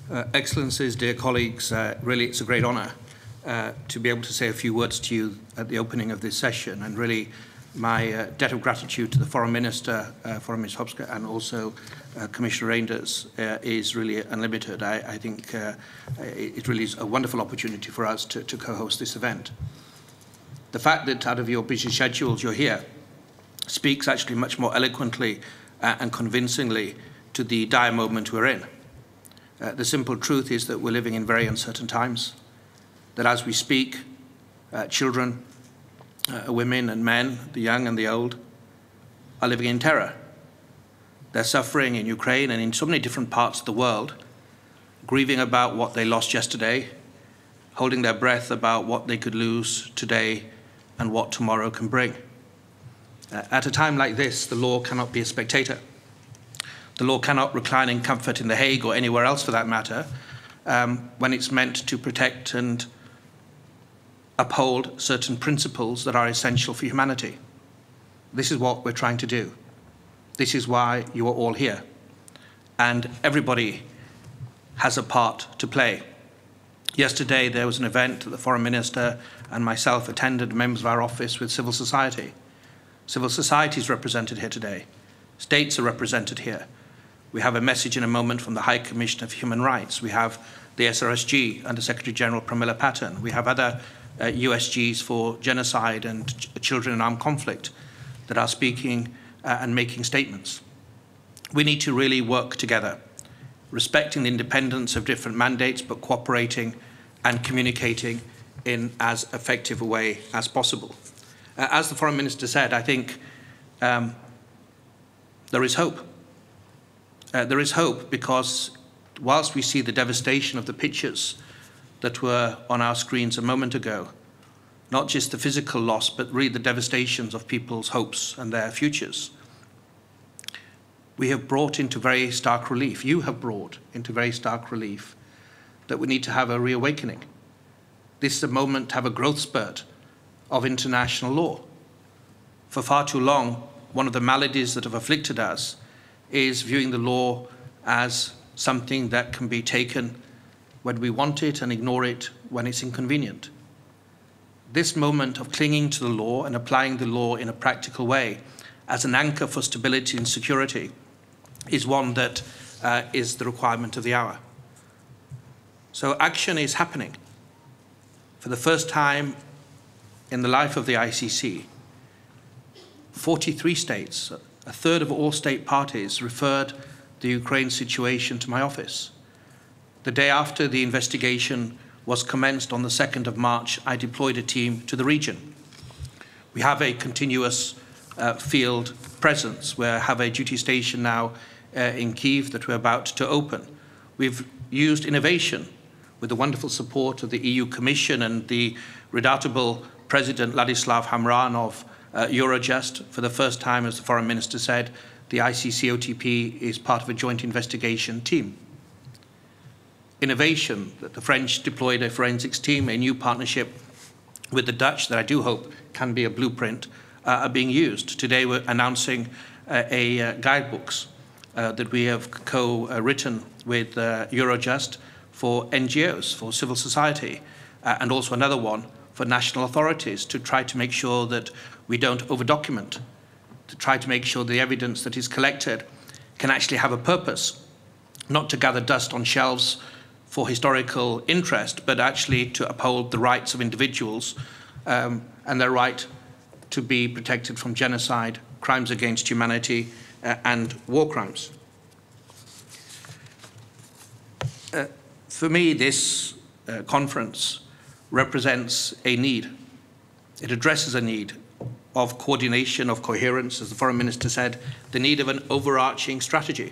Excellencies, dear colleagues, really it's a great honour to be able to say a few words to you at the opening of this session, and really my debt of gratitude to the Foreign Minister, Foreign Minister Hoekstra, and also Commissioner Reynders is really unlimited. I think it really is a wonderful opportunity for us to co-host this event. The fact that out of your busy schedules you're here speaks actually much more eloquently and convincingly to the dire moment we're in. The simple truth is that we're living in very uncertain times, that as we speak, children, women and men, the young and the old, are living in terror. They're suffering in Ukraine and in so many different parts of the world, grieving about what they lost yesterday, holding their breath about what they could lose today and what tomorrow can bring. At a time like this, the law cannot be a spectator. The law cannot recline in comfort in The Hague or anywhere else for that matter, when it's meant to protect and uphold certain principles that are essential for humanity. This is what we're trying to do. This is why you are all here. And everybody has a part to play. Yesterday there was an event that the Foreign Minister and myself attended, members of our office, with civil society. Civil society is represented here today. States are represented here. We have a message in a moment from the High Commissioner for Human Rights. We have the SRSG under Secretary-General Pramila Patten. We have other USGs for genocide and children in armed conflict that are speaking and making statements. We need to really work together, respecting the independence of different mandates, but cooperating and communicating in as effective a way as possible. As the Foreign Minister said, I think there is hope. There is hope because whilst we see the devastation of the pictures that were on our screens a moment ago, not just the physical loss, but really the devastations of people's hopes and their futures, we have brought into very stark relief, you have brought into very stark relief, that we need to have a reawakening. This is a moment to have a growth spurt of international law. For far too long, one of the maladies that have afflicted us is viewing the law as something that can be taken when we want it and ignore it when it's inconvenient. This moment of clinging to the law and applying the law in a practical way as an anchor for stability and security is one that is the requirement of the hour. So action is happening. For the first time in the life of the ICC, 43 states, a third of all state parties, referred the Ukraine situation to my office. The day after the investigation was commenced on the 2nd of March, I deployed a team to the region. We have a continuous field presence. We have a duty station now in Kyiv that we're about to open. We've used innovation with the wonderful support of the EU Commission and the redoubtable President Ladislav Hamran of Eurojust. For the first time, as the Foreign Minister said, the ICC-OTP is part of a joint investigation team. Innovation, that the French deployed a forensics team, a new partnership with the Dutch that I do hope can be a blueprint, are being used. Today we're announcing guidebooks that we have co-written with Eurojust for NGOs, for civil society, and also another one for national authorities to try to make sure that we don't over-document, to try to make sure the evidence that is collected can actually have a purpose, not to gather dust on shelves for historical interest, but actually to uphold the rights of individuals and their right to be protected from genocide, crimes against humanity, and war crimes. For me, this conference represents a need. It addresses a need of coordination, of coherence, as the Foreign Minister said, the need of an overarching strategy.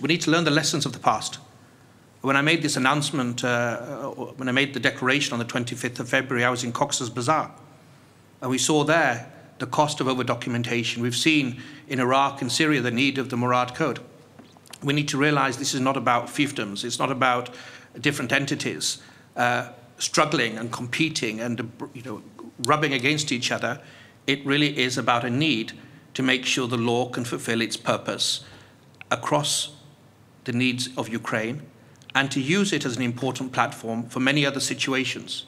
We need to learn the lessons of the past. When I made this announcement, when I made the declaration on the 25th of February, I was in Cox's Bazar. And we saw there the cost of over-documentation. We've seen in Iraq and Syria the need of the Murad Code. We need to realize this is not about fiefdoms. It's not about different entities struggling and competing and rubbing against each other. It really is about a need to make sure the law can fulfill its purpose across the needs of Ukraine and to use it as an important platform for many other situations.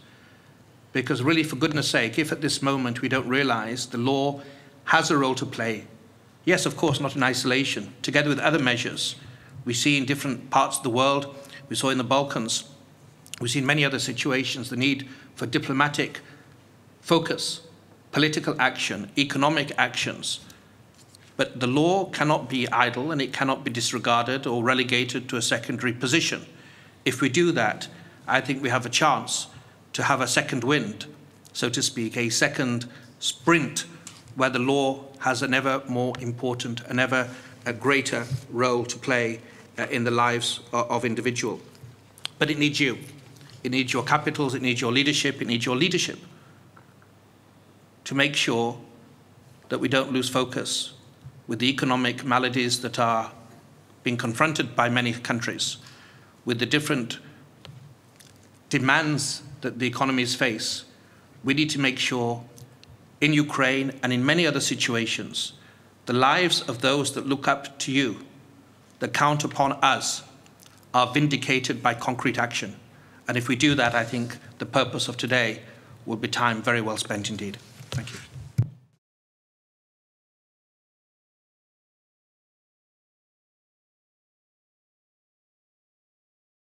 Because really, for goodness sake, if at this moment we don't realise the law has a role to play, yes, of course, not in isolation, together with other measures we see in different parts of the world, we saw in the Balkans, we see in many other situations the need for diplomatic focus, political action, economic actions. But the law cannot be idle and it cannot be disregarded or relegated to a secondary position. If we do that, I think we have a chance to have a second wind, so to speak, a second sprint where the law has an ever more important, an ever a greater role to play in the lives of individuals. But it needs you. It needs your capitals, it needs your leadership, it needs your leadership to make sure that we don't lose focus with the economic maladies that are being confronted by many countries, with the different demands that the economies face. We need to make sure in Ukraine and in many other situations, the lives of those that look up to you, that count upon us, are vindicated by concrete action. And if we do that, I think the purpose of today will be time very well spent indeed. Thank you.